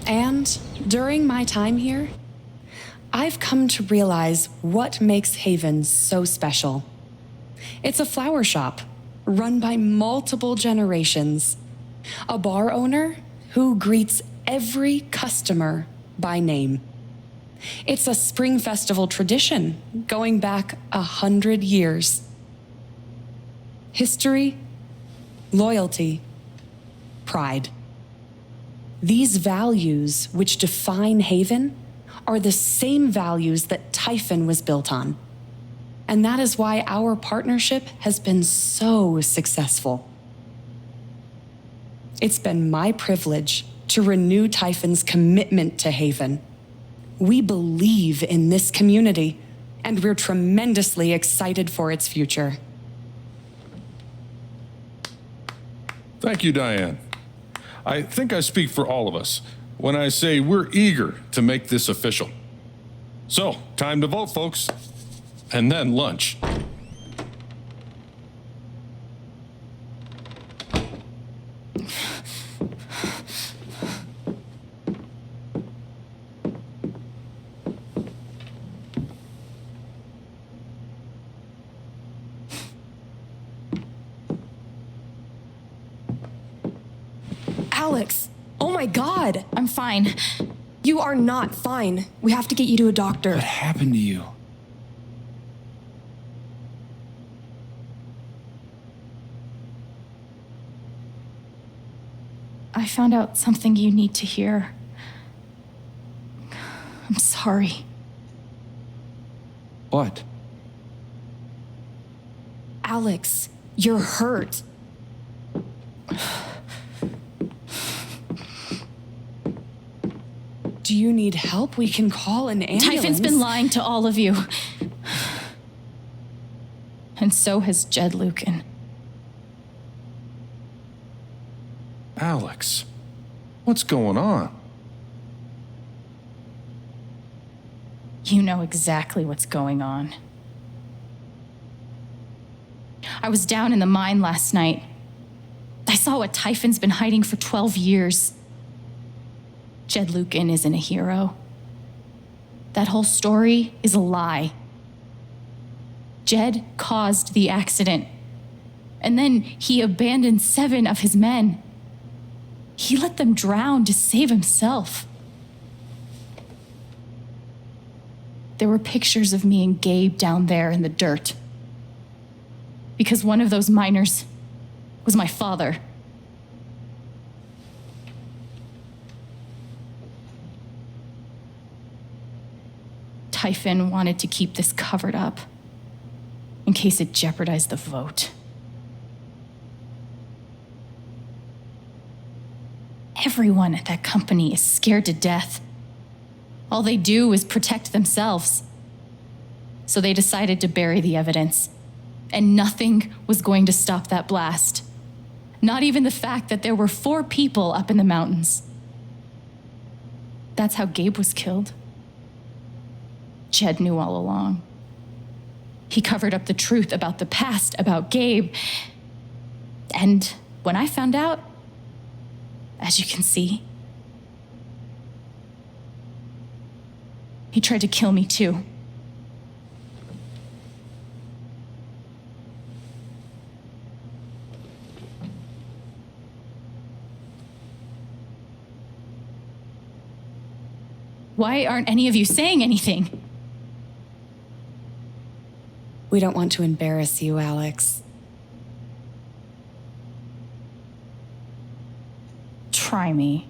And during my time here, I've come to realize what makes Haven so special. It's a flower shop run by multiple generations, a bar owner who greets every customer by name. It's a spring festival tradition going back 100 years. History, loyalty, pride. These values which define Haven are the same values that Typhon was built on. And that is why our partnership has been so successful. It's been my privilege to renew Typhon's commitment to Haven. We believe in this community, and we're tremendously excited for its future. Thank you, Diane. I think I speak for all of us when I say we're eager to make this official. So, time to vote, folks. And then lunch. Alex! Oh my God! I'm fine. You are not fine. We have to get you to a doctor. What happened to you? I found out something you need to hear. I'm sorry. What? Alex, you're hurt. Do you need help? We can call an ambulance. Typhon's been lying to all of you. And so has Jed Lucan. Alex, what's going on? You know exactly what's going on. I was down in the mine last night. I saw what Typhon's been hiding for 12 years. Jed Lucan isn't a hero. That whole story is a lie. Jed caused the accident, and then he abandoned 7 of his men. He let them drown to save himself. There were pictures of me and Gabe down there in the dirt. Because one of those miners was my father. Typhon wanted to keep this covered up in case it jeopardized the vote. Everyone at that company is scared to death. All they do is protect themselves. So they decided to bury the evidence. And nothing was going to stop that blast. Not even the fact that there were 4 people up in the mountains. That's how Gabe was killed. Jed knew all along. He covered up the truth about the past, about Gabe. And when I found out, as you can see, he tried to kill me too. Why aren't any of you saying anything? We don't want to embarrass you, Alex. Try me.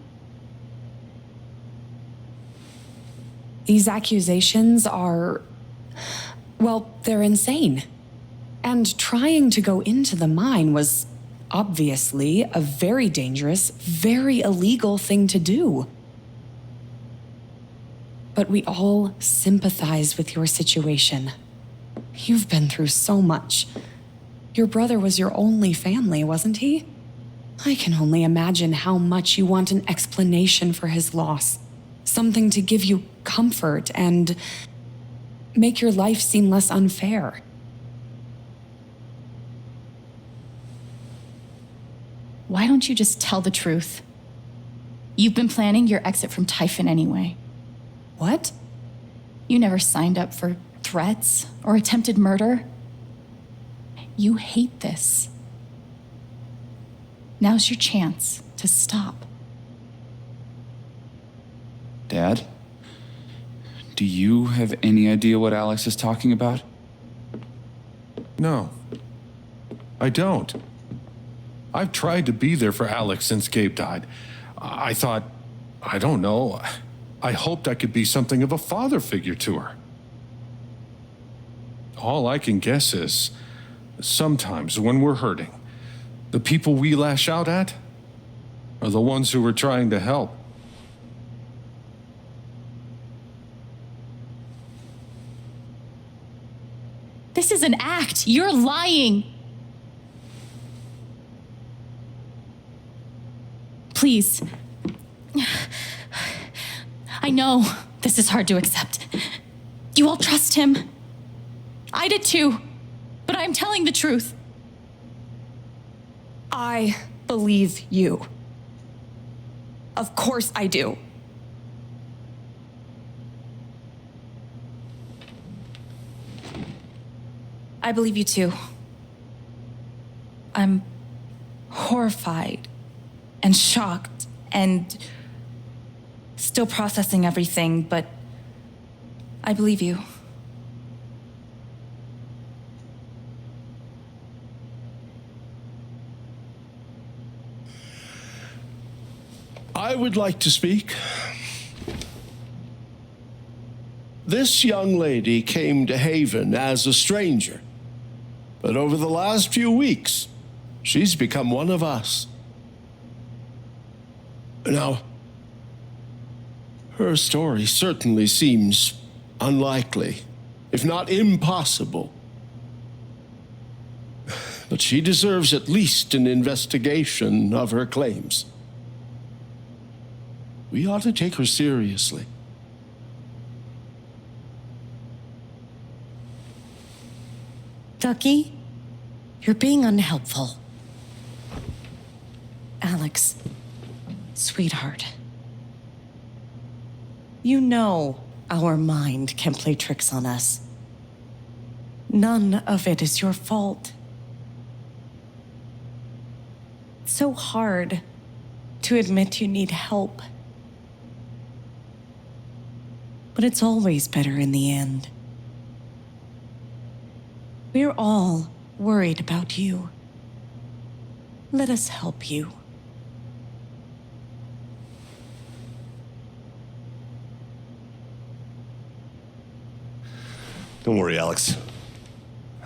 These accusations are, well, they're insane. And trying to go into the mine was obviously a very dangerous, very illegal thing to do. But we all sympathize with your situation. You've been through so much. Your brother was your only family, wasn't he? I can only imagine how much you want an explanation for his loss. Something to give you comfort and make your life seem less unfair. Why don't you just tell the truth? You've been planning your exit from Typhon anyway. What? You never signed up for threats or attempted murder. You hate this. Now's your chance to stop. Dad? Do you have any idea what Alex is talking about? No, I don't. I've tried to be there for Alex since Gabe died. I thought, I don't know, I hoped I could be something of a father figure to her. All I can guess is, sometimes when we're hurting, the people we lash out at are the ones who we're trying to help. This is an act. You're lying. Please. I know this is hard to accept. You all trust him. I did too. But I'm telling the truth. I believe you. Of course I do. I believe you too. I'm horrified and shocked and still processing everything, but I believe you. I would like to speak. This young lady came to Haven as a stranger, but over the last few weeks, she's become one of us. Now, her story certainly seems unlikely, if not impossible. But she deserves at least an investigation of her claims. We ought to take her seriously. Ducky, you're being unhelpful. Alex, sweetheart. You know our mind can play tricks on us. None of it is your fault. It's so hard to admit you need help. But it's always better in the end. We're all worried about you. Let us help you. Don't worry, Alex.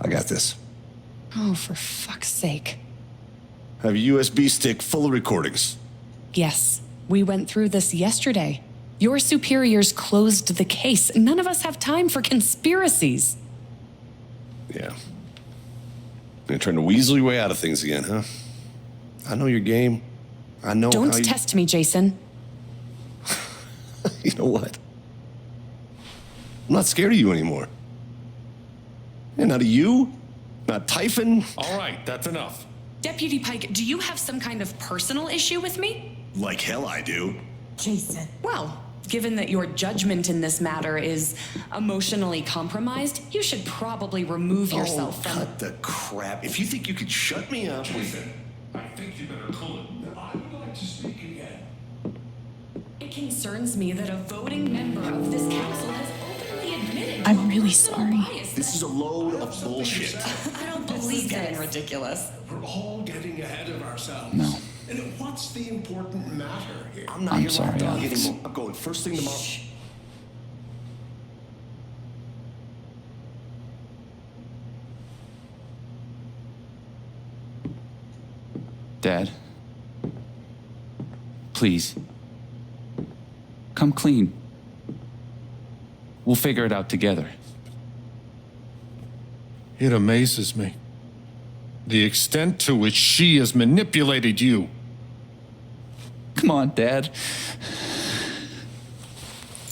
I got this. Oh, for fuck's sake. I have a USB stick full of recordings. Yes, we went through this yesterday. Your superiors closed the case. None of us have time for conspiracies. Yeah. You're trying to weasel your way out of things again, huh? I know your game. I know Don't how you... test me, Jason. You know what? I'm not scared of you anymore. And not of you, not Typhon. All right, that's enough. Deputy Pike, do you have some kind of personal issue with me? Like hell I do. Jason. Well, given that your judgment in this matter is emotionally compromised, you should probably remove yourself from... cut the crap. If you think you could shut me up... Jason, I think you better cool it. I would like to speak again. It concerns me that a voting member of this council has openly admitted... I'm really sorry. This is a load of bullshit. I don't believe that. Ridiculous. We're all getting ahead of ourselves. No. And what's the important matter here? I'm sorry, Alex. Anymore. I'm going first thing tomorrow. Dad? Please. Come clean. We'll figure it out together. It amazes me. The extent to which she has manipulated you. Come on, Dad.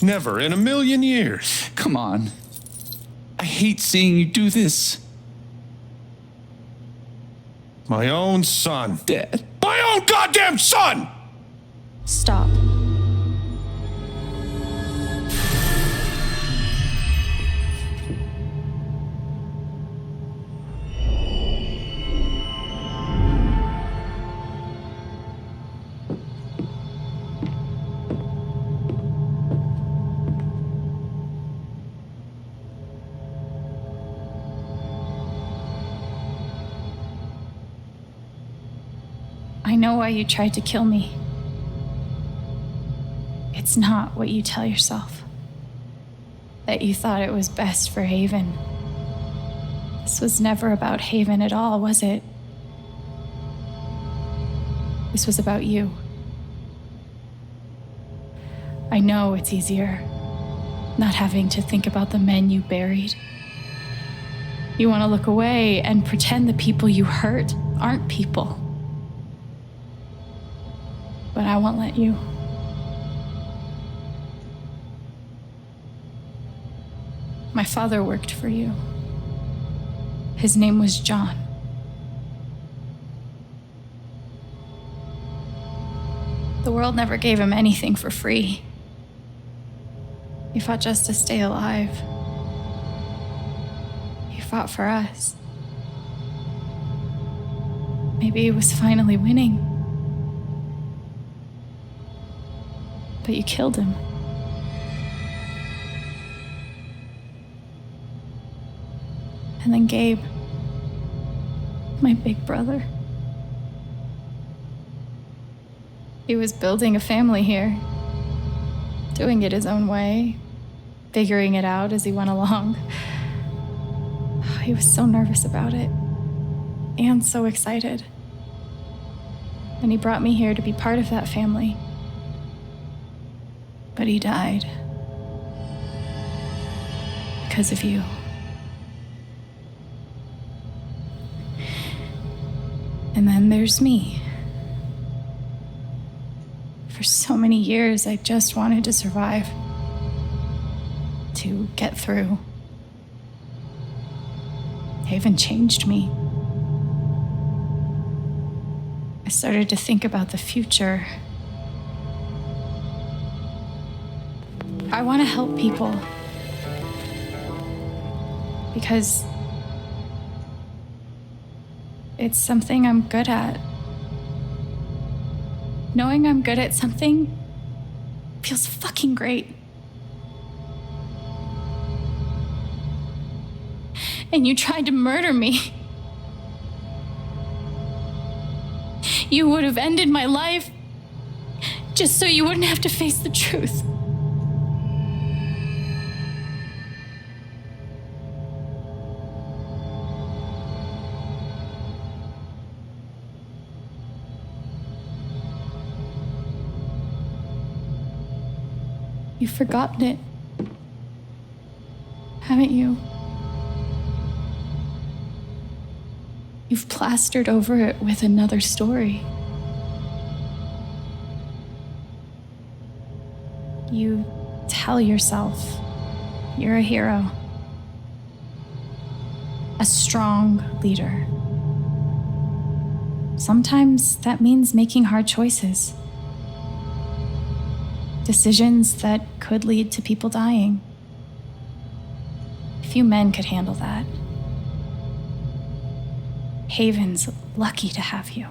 Never in a million years. Come on. I hate seeing you do this. My own son. Dad. My own goddamn son! Stop. know why you tried to kill me. It's not what you tell yourself. That you thought it was best for Haven. This was never about Haven at all, was it? This was about you. I know it's easier not having to think about the men you buried. You want to look away and pretend the people you hurt aren't people. But I won't let you. My father worked for you. His name was John. The world never gave him anything for free. He fought just to stay alive. He fought for us. Maybe he was finally winning. But you killed him. And then Gabe, my big brother. He was building a family here, doing it his own way, figuring it out as he went along. He was so nervous about it, and so excited. And he brought me here to be part of that family. But he died. Because of you. And then there's me. For so many years, I just wanted to survive. To get through. Haven changed me. I started to think about the future. I want to help people. Because it's something I'm good at. Knowing I'm good at something feels fucking great. And you tried to murder me. You would have ended my life just so you wouldn't have to face the truth. You've forgotten it, haven't you? You've plastered over it with another story. You tell yourself you're a hero, a strong leader. Sometimes that means making hard choices. Decisions that could lead to people dying. Few men could handle that. Haven's lucky to have you.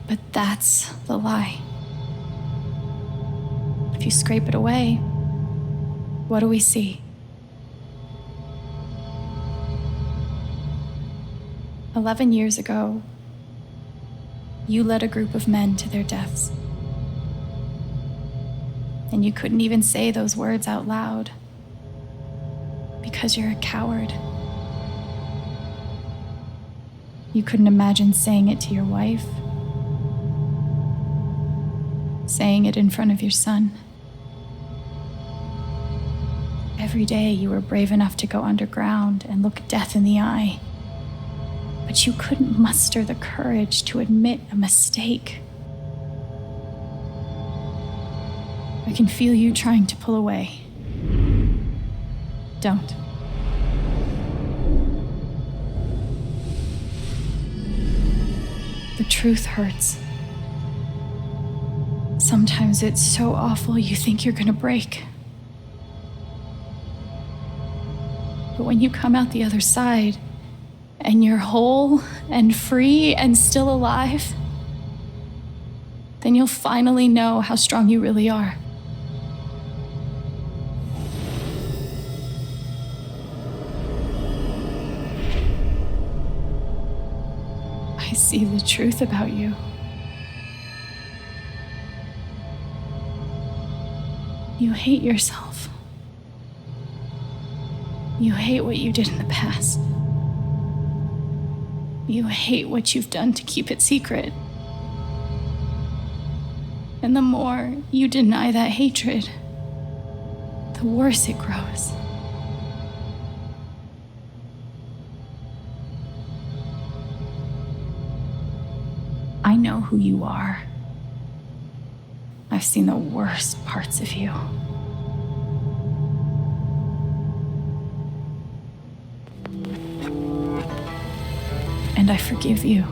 But that's the lie. If you scrape it away, what do we see? 11 years ago, you led a group of men to their deaths. And you couldn't even say those words out loud because you're a coward. You couldn't imagine saying it to your wife, saying it in front of your son. Every day you were brave enough to go underground and look death in the eye. But you couldn't muster the courage to admit a mistake. I can feel you trying to pull away. Don't. The truth hurts. Sometimes it's so awful you think you're gonna break. But when you come out the other side, and you're whole and free and still alive, then you'll finally know how strong you really are. see the truth about you. You hate yourself. You hate what you did in the past. You hate what you've done to keep it secret. And the more you deny that hatred, the worse it grows. I know who you are. I've seen the worst parts of you. And I forgive you.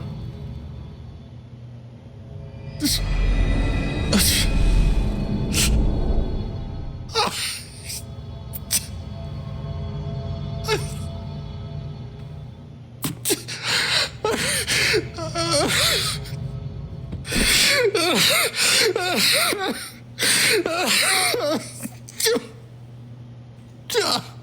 Yeah.